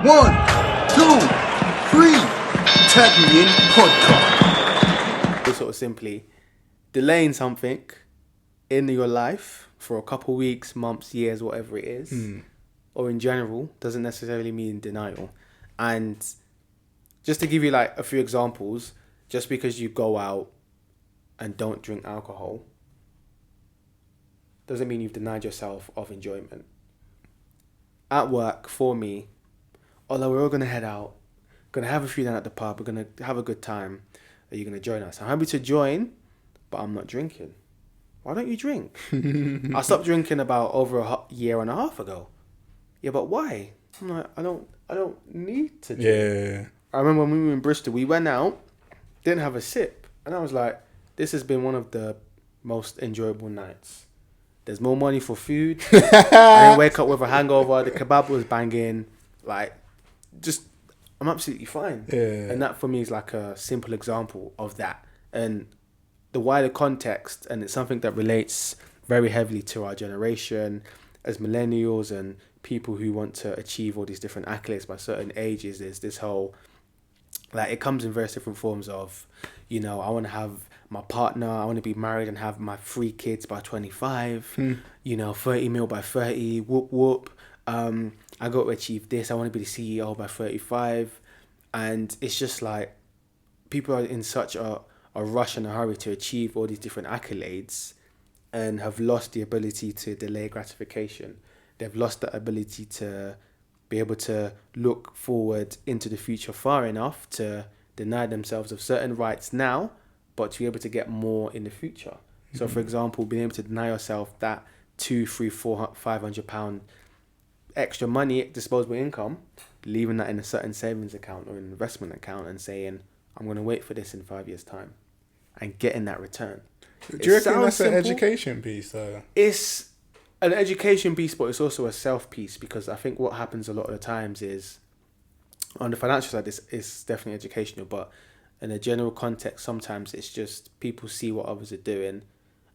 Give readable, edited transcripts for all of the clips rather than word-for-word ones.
1, 2, 3. Tag me in podcast. Sort of simply delaying something in your life for a couple weeks, months, years, whatever it is, or in general, doesn't necessarily mean denial. And just to give you like a few examples, just because you go out and don't drink alcohol doesn't mean you've denied yourself of enjoyment. At work, for me, although we're all going to head out, going to have a few down at the pub, we're going to have a good time, are you going to join us? I'm happy to join, but I'm not drinking. Why don't you drink? I stopped drinking about over a year and a half ago. Yeah, but why? I'm like, I don't need to drink. Yeah. I remember when we were in Bristol, we went out, didn't have a sip, and I was like, this has been one of the most enjoyable nights. There's more money for food. I didn't wake up with a hangover. The kebab was banging. Like, just, I'm absolutely fine. Yeah. And that for me is like a simple example of that. And the wider context, and it's something that relates very heavily to our generation as millennials and people who want to achieve all these different accolades by certain ages, is this whole, like, it comes in various different forms of, you know, I want to have my partner, I want to be married and have my 3 kids by 25, you know, 30 mil by 30, whoop whoop. I got to achieve this, I want to be the CEO by 35. And it's just like, people are in such a rush and a hurry to achieve all these different accolades and have lost the ability to delay gratification. They've lost the ability to be able to look forward into the future far enough to deny themselves of certain rights now, but to be able to get more in the future. So, for example, being able to deny yourself that 200, 300, 400, £500 extra money, disposable income, leaving that in a certain savings account or an investment account and saying, I'm going to wait for this in 5 years' time and getting that return. Do you reckon that's an education piece, though? It's an education piece, but it's also a self piece, because I think what happens a lot of the times is, on the financial side, it's definitely educational, but in a general context, sometimes it's just people see what others are doing,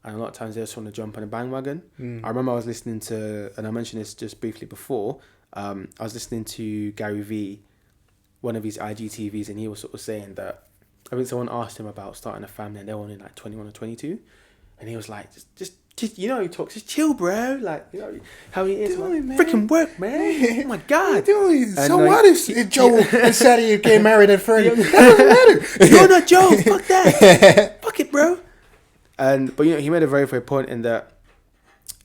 and a lot of times they just want to jump on a bandwagon. I remember I was listening to, and I mentioned this just briefly before, I was listening to Gary Vee, one of his IGTVs, and he was sort of saying that, I think someone asked him about starting a family, and they were only like 21 or 22, and he was like, just you know, he talks, just chill, bro. Like, you know how he is, man. Freaking work, man. Oh my god. So what if Joe and Sadie get married at 30? That doesn't matter. You're not Joe. Fuck that. Fuck it, bro. But you know, he made a very fair point in that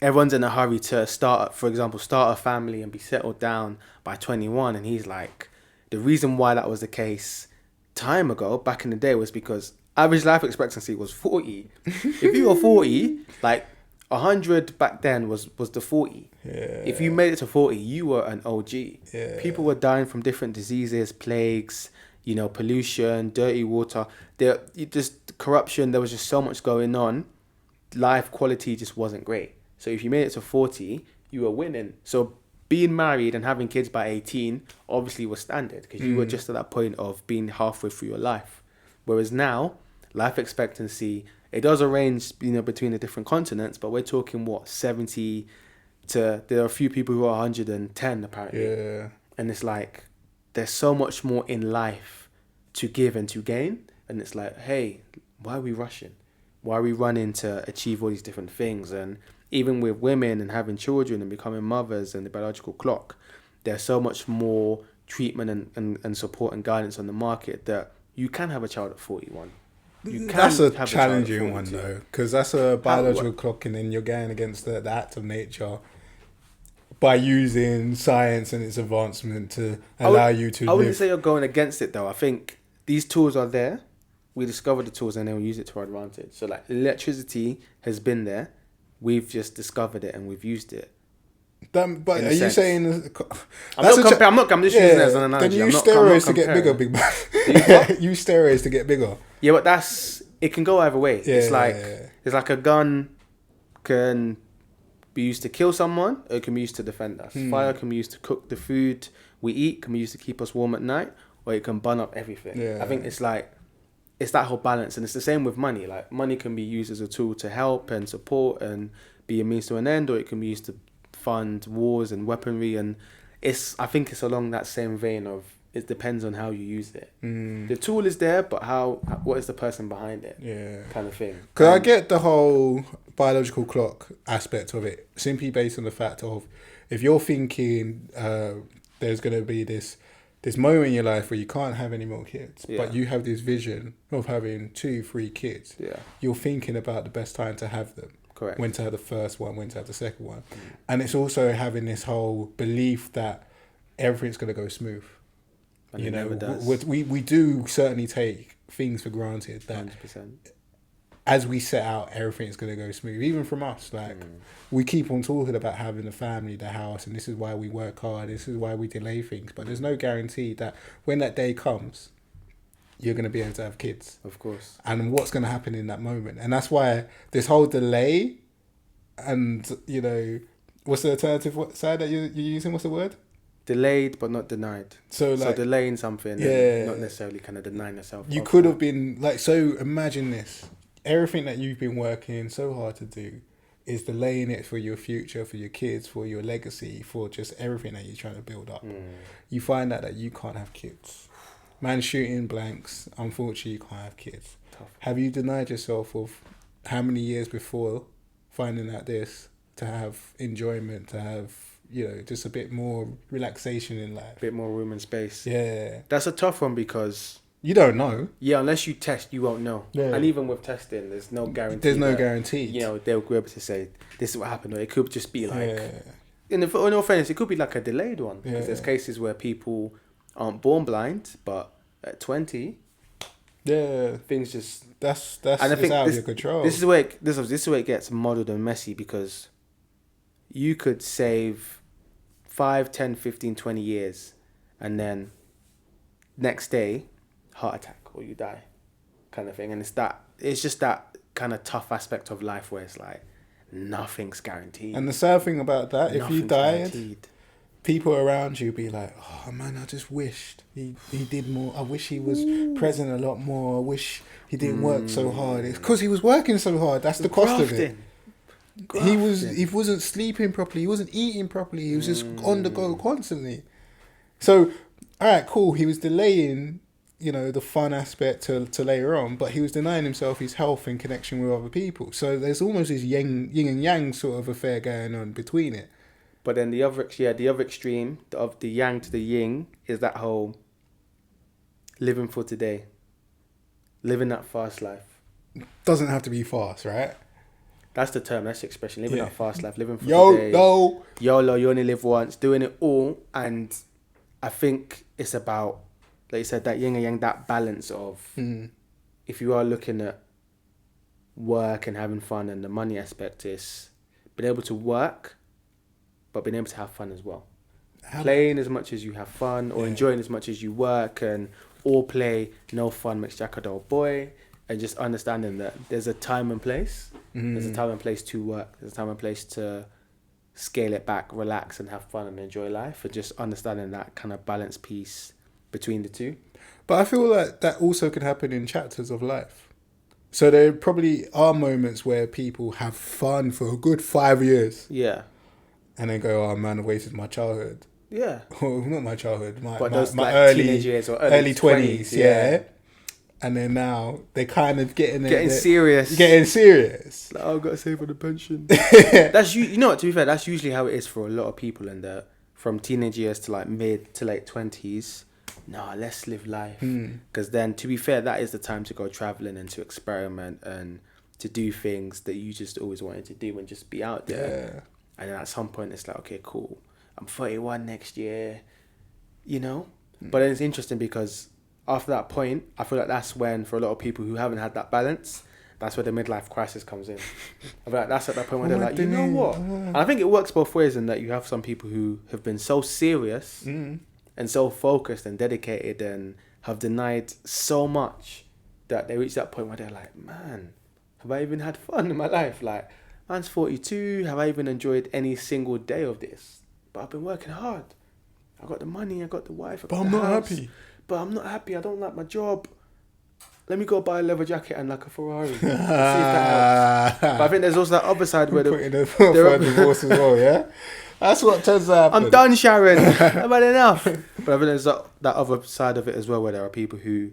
everyone's in a hurry to start a family and be settled down by 21, and he's like, the reason why that was the case time ago, back in the day, was because average life expectancy was 40. If you were 40, like 100 back then was the 40. Yeah. If you made it to 40, you were an OG. Yeah. People were dying from different diseases, plagues, you know, pollution, dirty water, just corruption. There was just so much going on. Life quality just wasn't great. So if you made it to 40, you were winning. So being married and having kids by 18 obviously was standard, because you were just at that point of being halfway through your life. Whereas now, life expectancy, it does range, you know, between the different continents, but we're talking, 70 to, there are a few people who are 110 apparently. Yeah. And it's like, there's so much more in life to give and to gain. And it's like, hey, why are we rushing? Why are we running to achieve all these different things? And even with women and having children and becoming mothers and the biological clock, there's so much more treatment and support and guidance on the market that you can have a child at 41. That's a challenging one, though, because that's a biological clock, and then you're going against the act of nature by using science and its advancement to allow you to live. I wouldn't say you're going against it, though. I think these tools are there. We discovered the tools and then we use it to our advantage. So, like, electricity has been there. We've just discovered it and we've used it. But are you saying... I'm just using it as an analogy. Then use steroids to get bigger, big man. Use steroids to get bigger. Yeah, but it can go either way. Yeah, it's like a gun can be used to kill someone, or it can be used to defend us. Fire can be used to cook the food we eat, can be used to keep us warm at night, or it can burn up everything. Yeah. I think it's that whole balance, and it's the same with money. Like, money can be used as a tool to help and support and be a means to an end, or it can be used to fund wars and weaponry, and I think it's along that same vein of it depends on how you use it. The tool is there, but what is the person behind it? Yeah. Kind of thing. Because I get the whole biological clock aspect of it, simply based on the fact of if you're thinking there's going to be this moment in your life where you can't have any more kids, but you have this vision of having 2-3 kids. Yeah. You're thinking about the best time to have them. Correct. When to have the first one, when to have the second one. And it's also having this whole belief that everything's going to go smooth. And you it know, never does. we do certainly take things for granted that 100%. as we set out, everything's going to go smooth. Even from us, like we keep on talking about having the family, the house, and this is why we work hard. This is why we delay things. But there's no guarantee that when that day comes, you're going to be able to have kids. Of course. And what's going to happen in that moment. And that's why this whole delay and, you know, what's the alternative side that you're using? What's the word? Delayed but not denied. So delaying something and not necessarily kind of denying yourself. You could have been like, so imagine this. Everything that you've been working so hard to do is delaying it for your future, for your kids, for your legacy, for just everything that you're trying to build up. You find out that you can't have kids. Man shooting blanks, unfortunately you can't have kids. Tough. Have you denied yourself of how many years before finding out this to have enjoyment, to have, you know, just a bit more relaxation in life? A bit more room and space. Yeah. That's a tough one because... You don't know. Yeah, unless you test, you won't know. Yeah. And even with testing, there's no guarantee. There's no guarantee. You know, they'll be able to say, this is what happened. Or it could just be like... Yeah. In all fairness, it could be like a delayed one. Yeah. Because there's cases where people aren't born blind, but at 20... Yeah, things just... That's and I think out of your control. This is where it gets muddled and messy because you could save 5, 10, 15, 20 years and then next day, heart attack or you die kind of thing. And it's just that kind of tough aspect of life where it's like nothing's guaranteed. And the sad thing about that, if you died, guaranteed. People around you be like, oh man, I just wished he did more. I wish he was present a lot more. I wish he didn't work so hard. It's because he was working so hard. That's the cost of it. He wasn't sleeping properly. He wasn't eating properly. He was just on the go constantly. So, all right, cool. He was delaying, you know, the fun aspect to later on, but he was denying himself his health in connection with other people. So there's almost this yin and yang sort of affair going on between it. But then the other extreme of the yang to the yin is that whole living for today, living that fast life. Doesn't have to be fast, right? That's the term. That's the expression. Living that fast life, living for today. YOLO, you only live once, doing it all. And I think it's about, like you said, that yin and yang, that balance of if you are looking at work and having fun and the money aspect is being able to work, but being able to have fun as well. Playing as much as you have fun or enjoying as much as you work, and all play, no fun makes Jack a dull boy. And just understanding that there's a time and place. There's a time and place to work. There's a time and place to scale it back, relax and have fun and enjoy life. And just understanding that kind of balance piece between the two. But I feel like that also could happen in chapters of life. So there probably are moments where people have fun for a good 5 years. Yeah. And then go, oh man, I wasted my childhood. Yeah. Well, not my childhood, my like early teenage years or early 20s, yeah. And then now they kind of getting serious. Getting serious. Like, oh, I've got to save for the pension. That's you know what, to be fair, that's usually how it is for a lot of people in the from teenage years to like mid to late 20s. Nah, let's live life. Because then, to be fair, that is the time to go traveling and to experiment and to do things that you just always wanted to do and just be out there. Yeah. And then at some point, it's like, okay, cool. I'm 31 next year, you know? But then it's interesting because after that point, I feel like that's when, for a lot of people who haven't had that balance, that's where the midlife crisis comes in. I feel like that's at that point where they're like, you know what? And I think it works both ways in that you have some people who have been so serious and so focused and dedicated and have denied so much that they reach that point where they're like, man, have I even had fun in my life? Like, man's 42, have I even enjoyed any single day of this? But I've been working hard. I got the money, I got the wife, I got the house. But I'm not happy. But I'm not happy, I don't like my job. Let me go buy a leather jacket and like a Ferrari. See if that helps. But I think there's also that other side where putting for a divorce as well, yeah? That's what tends to happen. I'm done, Sharon. I've had enough. But I think there's that other side of it as well, where there are people who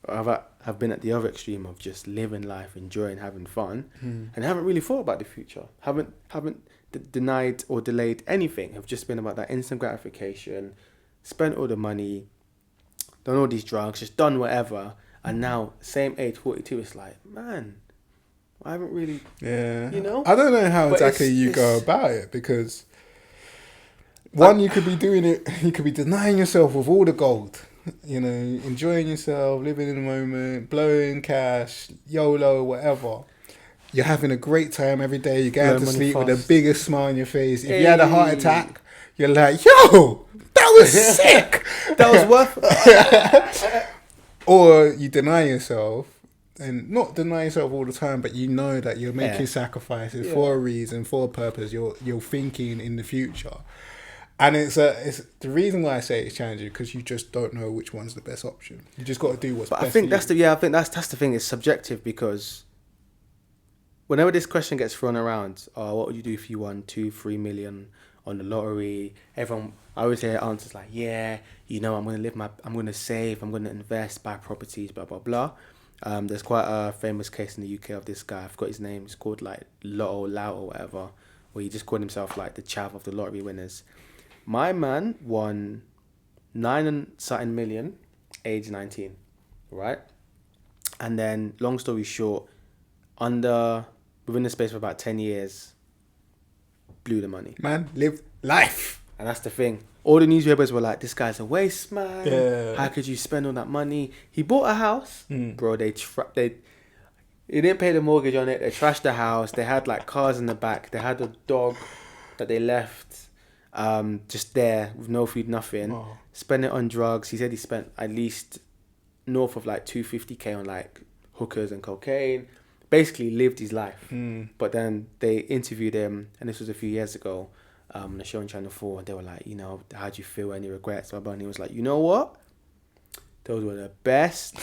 have been at the other extreme of just living life, enjoying, having fun, and haven't really thought about the future. Haven't denied or delayed anything. Have just been about that instant gratification, spent all the money, done all these drugs, just done whatever. And now, same age, 42, it's like, man, I haven't really, you know? I don't know how But exactly you go about it, because one, you could be doing it, you could be denying yourself of all the gold, you know, enjoying yourself, living in the moment, blowing cash, YOLO, whatever. You're having a great time every day. You're going to sleep with the biggest smile on your face. If you had a heart attack, you're like, yo, that was sick. That was worth it. Or you deny yourself, and not deny yourself all the time, but you know that you're making sacrifices for a reason, for a purpose. You're thinking in the future. And it's the reason why I say it's challenging, because you just don't know which one's the best option. You just got to do what's best. But I think for you. I think that's the thing. It's subjective, because whenever this question gets thrown around, what would you do if you won 2-3 million on the lottery? I always hear answers like, I'm going to save, I'm going to invest, buy properties, blah blah blah. There's quite a famous case in the UK of this guy. I forgot his name. It's called like Lotto Lau or whatever, where he just called himself like the chav of the lottery winners. My man won 9 and something million, age 19, right? And then, long story short, within the space of about 10 years, blew the money. Man, live life. And that's the thing. All the newspapers were like, this guy's a waste man. Yeah. How could you spend all that money? He bought a house. Bro, he didn't pay the mortgage on it. They trashed the house. They had like cars in the back. They had a dog that they left just there with no food, nothing. Oh. Spent it on drugs. He said he spent at least north of like 250k on like hookers and cocaine. Basically lived his life. But then they interviewed him, and this was a few years ago, on a show on Channel 4, and they were like, how do you feel? Any regrets? And he was like, you know what? Those were the best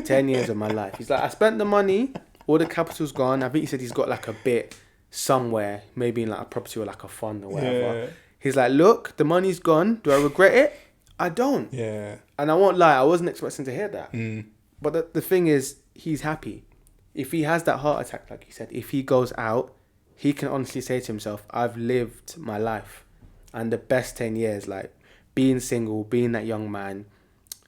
10 years of my life. He's like, I spent the money, all the capital's gone. I think he said he's got like a bit somewhere, maybe in like a property or like a fund or whatever. Yeah. He's like, look, the money's gone. Do I regret it? I don't. Yeah. And I won't lie, I wasn't expecting to hear that. But the thing is, he's happy. If he has that heart attack, like he said, if he goes out, he can honestly say to himself, I've lived my life. And the best 10 years, like being single, being that young man,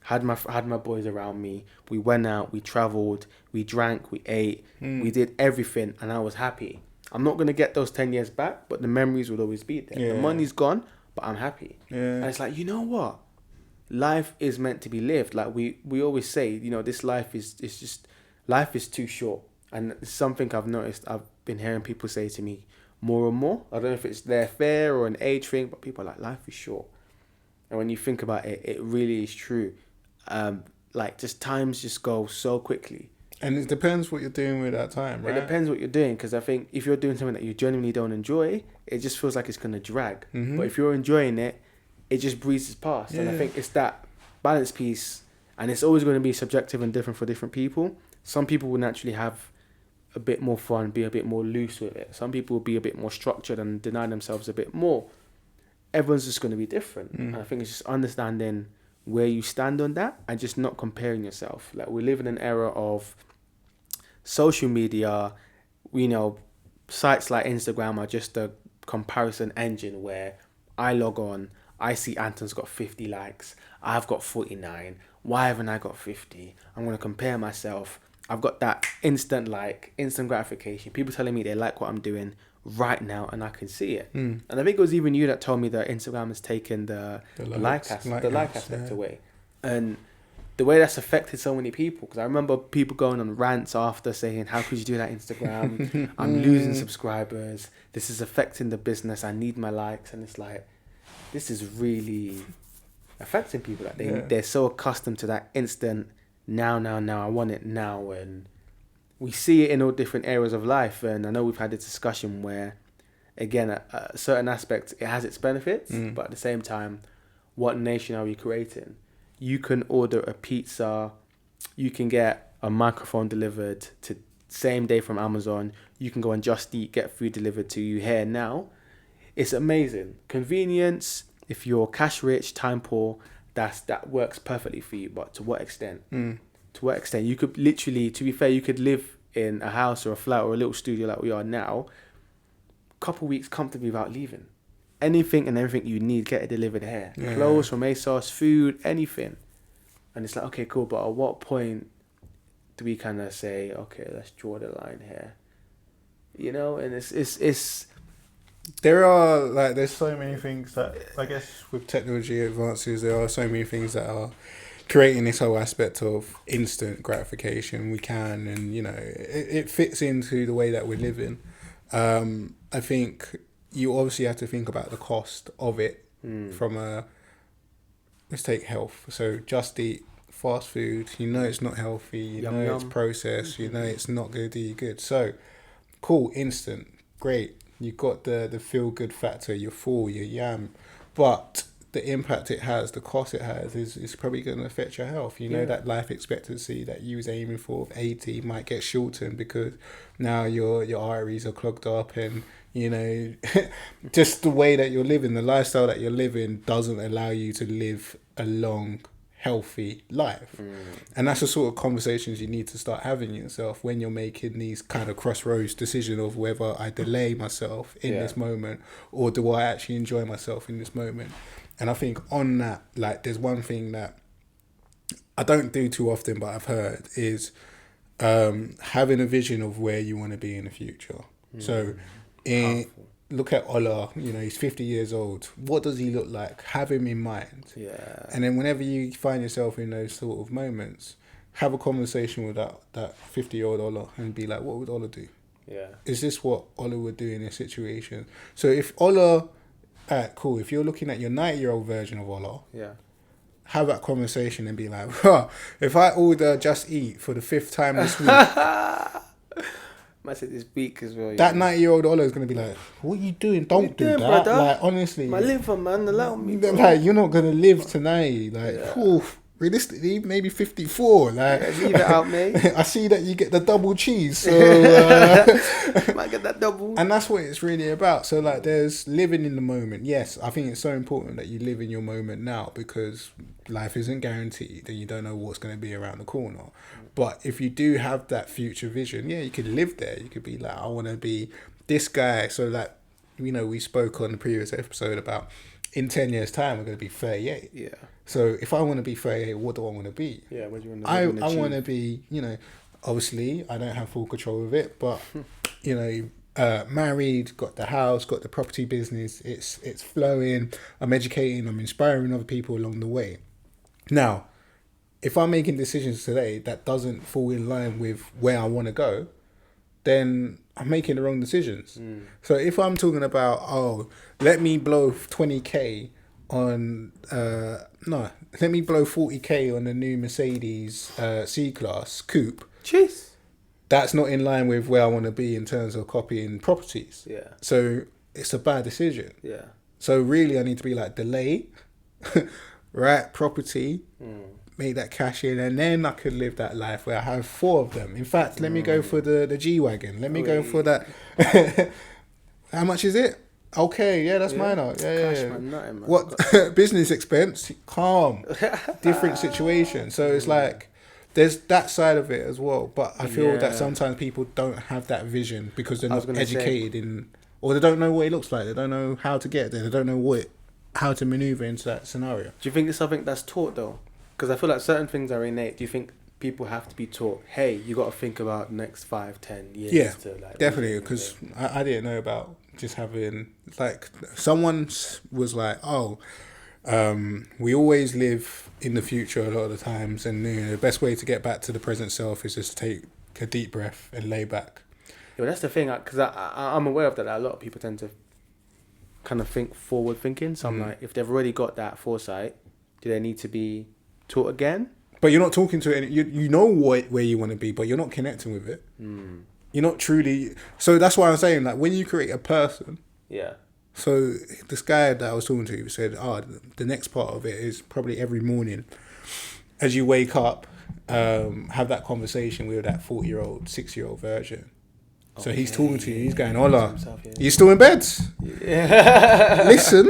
had my boys around me. We went out, we traveled, we drank, we ate, we did everything, and I was happy. I'm not going to get those 10 years back, but the memories will always be there. Yeah. The money's gone, but I'm happy. Yeah. And it's like, you know what? Life is meant to be lived. Like we always say, this life life is too short. And it's something I've noticed, I've been hearing people say to me more and more. I don't know if it's their fear or an age thing, but people are like, life is short. And when you think about it, it really is true. Just times just go so quickly. And it depends what you're doing with that time, right? It depends what you're doing, because I think if you're doing something that you genuinely don't enjoy, it just feels like it's going to drag. But if you're enjoying it, it just breezes past. Yeah. And I think it's that balance piece, and it's always going to be subjective and different for different people. Some people will naturally have a bit more fun, be a bit more loose with it. Some people will be a bit more structured and deny themselves a bit more. Everyone's just going to be different. And I think it's just understanding where you stand on that and just not comparing yourself. Like, we live in an era of social media. Sites like Instagram are just a comparison engine where I log on, I see Anton's got 50 likes, I've got 49. Why haven't I got 50? I'm going to compare myself. I've got that instant gratification. People telling me they like what I'm doing right now, and I can see it. And I think it was even you that told me that Instagram has taken the like aspect away. And the way that's affected so many people, because I remember people going on rants after saying, how could you do that, Instagram? I'm losing subscribers. This is affecting the business. I need my likes. And it's like, this is really affecting people. Like they're so accustomed to that instant now, I want it now. And we see it in all different areas of life. And I know we've had this discussion where, again, a certain aspect, it has its benefits, but at the same time, what nation are we creating? You can order a pizza, you can get a microphone delivered to same day from Amazon, you can go on Just Eat, get food delivered to you here now. it's amazing. Convenience, if you're cash rich, time poor, that works perfectly for you. But to what extent? To what extent? You could literally, to be fair, you could live in a house or a flat or a little studio like we are now, couple weeks comfortably without leaving. Anything and everything you need, get it delivered here. Yeah. Clothes from ASOS, food, anything. And it's like, okay, cool, but at what point do we kind of say, okay, let's draw the line here? You know, and it's there's so many things that, I guess, with technology advances, there are so many things that are creating this whole aspect of instant gratification. We can, and you know, it fits into the way that we're living. I think you obviously have to think about the cost of it from let's take health. So Just Eat, fast food, you know it's not healthy, you Yum, know yum. it's processed, you know it's not going to do you good. So, cool, instant, great. You got the feel good factor, you're full, you're yam. But the impact it has, the cost it has, is probably going to affect your health. You know, that life expectancy that you was aiming for of 80 might get shortened because now your arteries are clogged up, and you know, just the way that you're living, the lifestyle that you're living doesn't allow you to live a long, healthy life. And that's the sort of conversations you need to start having yourself when you're making these kind of crossroads decision of whether I delay myself in this moment, or do I actually enjoy myself in this moment. And I think on that, like, there's one thing that I don't do too often, but I've heard is having a vision of where you want to be in the future. So look at Ola, you know, he's 50 years old. What does he look like? Have him in mind. Yeah. And then whenever you find yourself in those sort of moments, have a conversation with that 50-year-old Ola and be like, what would Ola do? Yeah. Is this what Ola would do in this situation? So if Ola, cool, if you're looking at your 90-year-old version of Ola, have that conversation and be like, if I order Just Eat for the 5th time this week, Might say this week as well. that 90-year-old Ola is going to be like, what are you doing? Don't do doing, that. brother? Like, honestly. My liver, man, allow me. Bro. Like, you're not going to live tonight. Like, realistically, maybe 54. Like, Leave it out, mate. I see that you get the double cheese. So, might get that double. and that's what it's really about. So, like, there's living in the moment. Yes, I think it's so important that you live in your moment now, because life isn't guaranteed and you don't know what's going to be around the corner. But if you do have that future vision, you could live there. You could be like, I want to be this guy. So, like, you know, we spoke on the previous episode about in 10 years' time, we're going to be 38. Yeah. So if I want to be 38, what do I want to be? Yeah, what do you want to I want to be, you know, obviously I don't have full control of it, but, you know, married, got the house, got the property business, it's flowing, I'm educating, I'm inspiring other people along the way. Now, if I'm making decisions today that doesn't fall in line with where I want to go, then I'm making the wrong decisions. So if I'm talking about, let me blow 20k on, let me blow 40k on the new Mercedes C-Class Coupe. Jeez. That's not in line with where I want to be in terms of copying properties. Yeah. So it's a bad decision. Yeah. So really I need to be like, delay, right, property, make that cash in, and then I could live that life where I have 4 of them. In fact, let me go for the G-Wagon. Let me go for that. How much is it? Okay, that's mine. Yeah. Man, nothing, man. What business expense? Calm. Different situation. So it's like there's that side of it as well. But I feel that sometimes people don't have that vision because they're not educated or they don't know what it looks like. They don't know how to get there. They don't know how to maneuver into that scenario. Do you think it's something that's taught though? Because I feel like certain things are innate. Do you think people have to be taught, hey, you got to think about the next 5-10 years? Yeah, to, like, definitely. Because I didn't know about just having, like, someone was like, we always live in the future a lot of the times, and you know, the best way to get back to the present self is just to take a deep breath and lay back. Yeah, that's the thing, because I'm aware of that. A lot of people tend to kind of think forward thinking. So I'm like, if they've already got that foresight, do they need to be taught again? But you're not talking to any. You know where you want to be, but you're not connecting with it. You're not truly. So that's why I'm saying, like, when you create a person. Yeah. So this guy that I was talking to said, the next part of it is probably every morning, as you wake up, have that conversation with that 40-year-old, 6-year-old version. So he's talking to you. He's going, "Hola, Himself, yeah. you still in bed?" Yeah. Listen,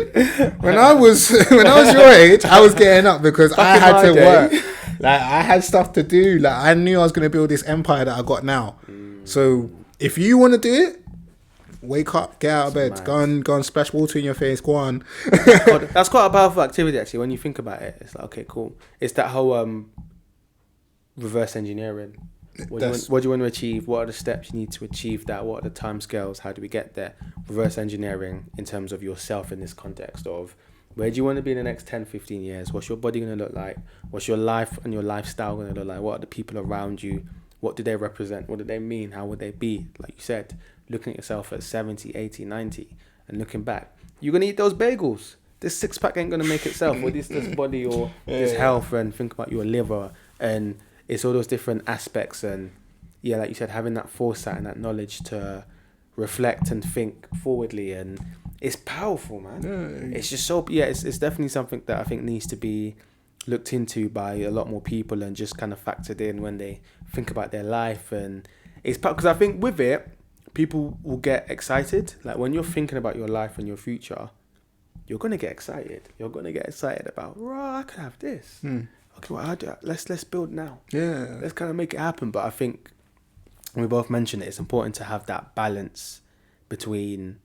when I was your age, I was getting up because I in had my to day. work. Like I had stuff to do. Like I knew I was going to build this empire that I got now. So if you want to do it, wake up, get out of bed, mad. go and splash water in your face. Go on. That's quite a powerful activity, actually. When you think about it, it's like, okay, cool. It's that whole reverse engineering. What do you want to achieve? What are the steps you need to achieve that? What are the timescales? How do we get there? Reverse engineering in terms of yourself in this context of where do you want to be in the next 10, 15 years? What's your body going to look like? What's your life and your lifestyle going to look like? What are the people around you? What do they represent? What do they mean? How would they be? Like you said, looking at yourself at 70, 80, 90 and looking back, you're going to eat those bagels. This six-pack ain't going to make itself with this body or this health, and think about your liver, and it's all those different aspects. And yeah, like you said, having that foresight and that knowledge to reflect and think forwardly, and it's powerful, man. It's just so, it's definitely something that I think needs to be looked into by a lot more people and just kind of factored in when they think about their life. And it's because I think with it, people will get excited. Like when you're thinking about your life and your future, you're gonna get excited. You're gonna get excited about, I could have this. Okay, well, let's build now. Yeah. Let's kind of make it happen. But I think we both mentioned it's important to have that balance between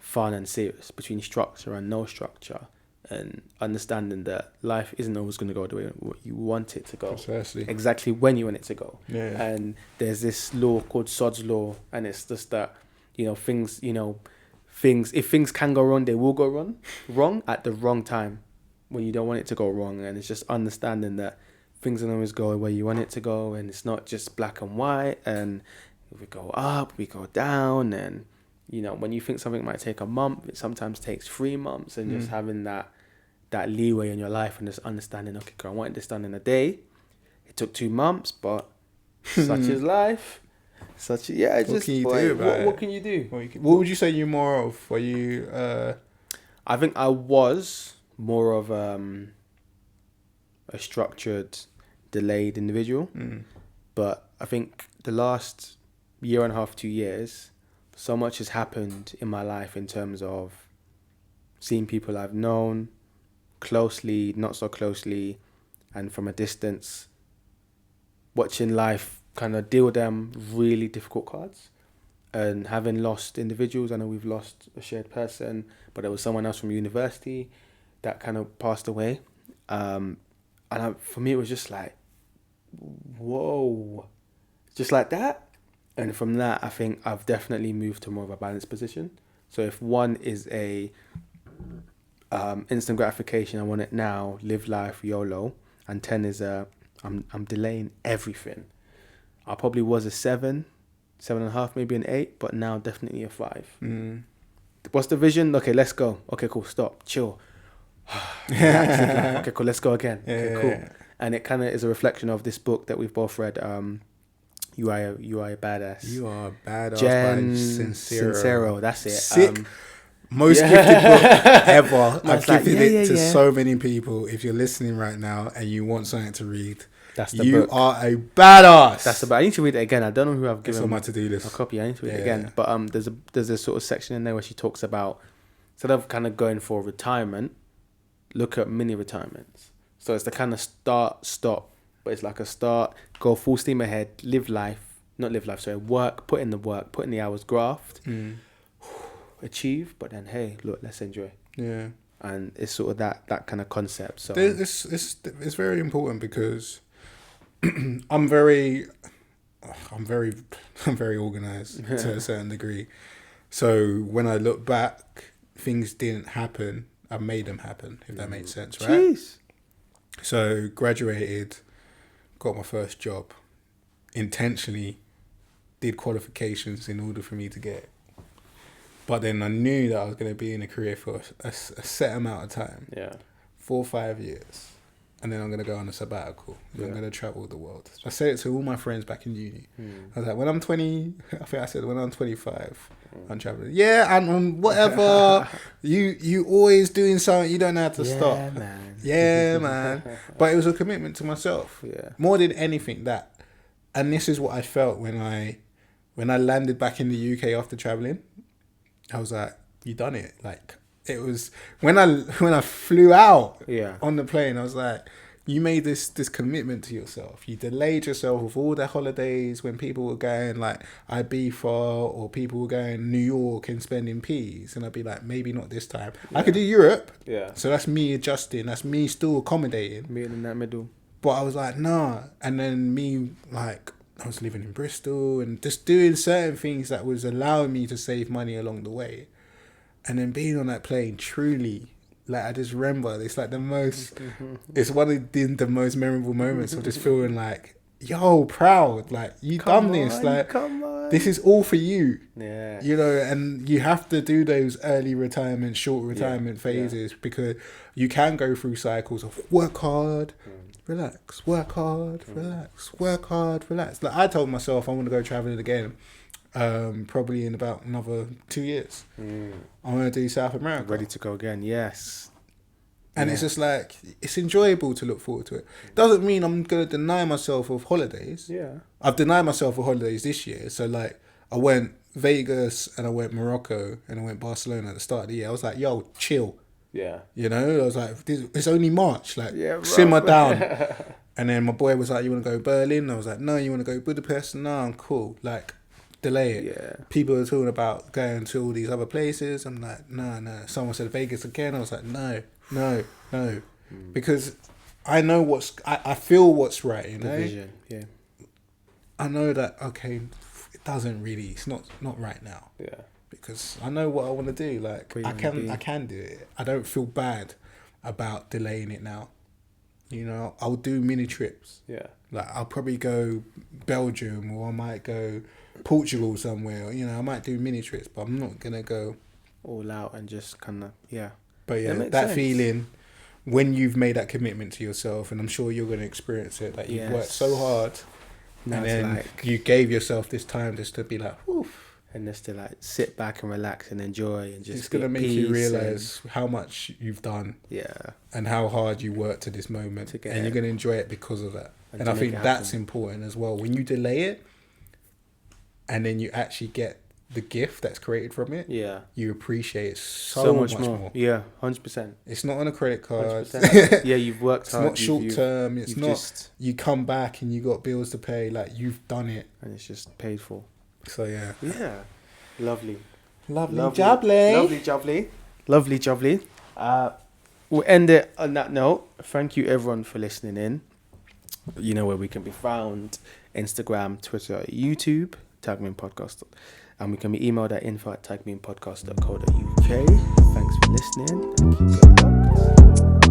fun and serious, between structure and no structure, and understanding that life isn't always going to go the way you want it to go. Precisely. Exactly when you want it to go. Yeah. And there's this law called Sod's Law, and it's just that, things, if things can go wrong, they will go wrong at the wrong time when you don't want it to go wrong. And it's just understanding that things don't always go where you want it to go, and it's not just black and white, and we go up, we go down, and when you think something might take a month, it sometimes takes 3 months, and just having that leeway in your life and just understanding, okay, girl, I wanted this done in a day. It took 2 months, but such is life. What can you do about it? What can you do? What would you say you're more of? Were you? I think I was more of a structured, delayed individual. But I think the last year and a half, 2 years, so much has happened in my life in terms of seeing people I've known closely, not so closely, and from a distance, watching life kind of deal them really difficult cards, and having lost individuals. I know we've lost a shared person, but there was someone else from university that kind of passed away. For me, it was just like, whoa, just like that. And from that, I think I've definitely moved to more of a balanced position. So if 1 is a instant gratification, I want it now, live life, YOLO, and 10 is I'm delaying everything. I probably was a 7.5, maybe an 8, but now definitely a 5. What's the vision? Okay, let's go. Okay, cool. Stop. Chill. Okay, cool. Let's go again. Okay, cool. And it kind of is a reflection of this book that we've both read. You are a badass. You are a badass. Jen by Sincero. That's it. Sick. Most gifted book ever. I've gifted it to so many people. If you're listening right now and you want something to read, that's the you book. are a badass. That's about. I need to read it again. I don't know who I've given on my to-do list. a copy. I need to read it again. But there's a sort of section in there where she talks about, instead of kind of going for retirement, look at mini retirements. So it's the kind of start, stop, but it's like a start, go full steam ahead, work, put in the work, put in the hours, graft, achieve, but then, hey, look, let's enjoy. Yeah. And it's sort of that kind of concept. So it's very important because I'm very organized to a certain degree. So when I look back, things didn't happen. I made them happen, if that makes sense, right? Jeez. So graduated, got my first job, intentionally did qualifications in order for me to get it. But then I knew that I was going to be in a career for a set amount of time. Yeah. 4 or 5 years. And then I'm going to go on a sabbatical. I'm going to travel the world. So I said it to all my friends back in uni. I was like, when I'm 20, I think I said when I'm 25, I'm traveling. Yeah, and whatever. you always doing something. You don't have to stop. Man. Yeah, man. But it was a commitment to myself. Yeah. More than anything that. And this is what I felt when I When I landed back in the UK after traveling, I was like, you done it. Like, it was when I flew out on the plane, I was like, you made this commitment to yourself. You delayed yourself with all the holidays when people were going like Ibiza or people were going New York and spending peas. And I'd be like, maybe not this time. Yeah. I could do Europe. Yeah. So that's me adjusting. That's me still accommodating. Being in that middle. But I was like, nah. And then me, like, I was living in Bristol and just doing certain things that was allowing me to save money along the way. And then being on that plane, truly, like, I just remember, it's like the most, it's one of the most memorable moments of just feeling like, yo, proud, like, you done this, like, this is all for you. Yeah. You know, and you have to do those early retirement, short retirement phases because you can go through cycles of work hard, relax, work hard, relax, work hard, relax. Like, I told myself I want to go traveling again. Probably in about another 2 years. I want to do South America. Ready to go again, yes. And it's just like, it's enjoyable to look forward to it. Doesn't mean I'm going to deny myself of holidays. Yeah. I've denied myself of holidays this year. So, like, I went Vegas and I went Morocco and I went Barcelona at the start of the year. I was like, yo, chill. Yeah. You know, I was like, it's only March. Like, simmer down. And then my boy was like, you want to go Berlin? I was like, no, you want to go Budapest? No, I'm cool. Like, delay it. Yeah. People are talking about going to all these other places. I'm like, no. Someone said Vegas again. I was like, no. Because I know I feel what's right, you know? The vision, yeah. I know that, okay, it doesn't really, it's not right now. Yeah. Because I know what I want to do. Like, I can do it. I don't feel bad about delaying it now. You know, I'll do mini trips. Yeah. Like, I'll probably go Belgium or I might go Portugal somewhere. You know, I might do mini trips, but I'm not going to go all out and just kind of, But yeah, that feeling when you've made that commitment to yourself, and I'm sure you're going to experience it, that you've worked so hard and then like, you gave yourself this time just to be like, woof. And just to like sit back and relax and enjoy and just it's going to make you realise how much you've done. Yeah. And how hard you worked to this moment. And you're going to enjoy it because of that. And I think that's important as well. When you delay it and then you actually get the gift that's created from it, you appreciate it so much more. Yeah, 100%. It's not on a credit card. Yeah, you've worked hard. It's not short term. It's not you come back and you got bills to pay. Like, you've done it. And it's just paid for. So, yeah. Yeah. Lovely. Lovely jubbly. We'll end it on that note. Thank you, everyone, for listening in. You know where we can be found. Instagram, Twitter, YouTube, Tagmean Podcast. And we can be emailed at info@tagmeanpodcast.co.uk. Thanks for listening and keep going.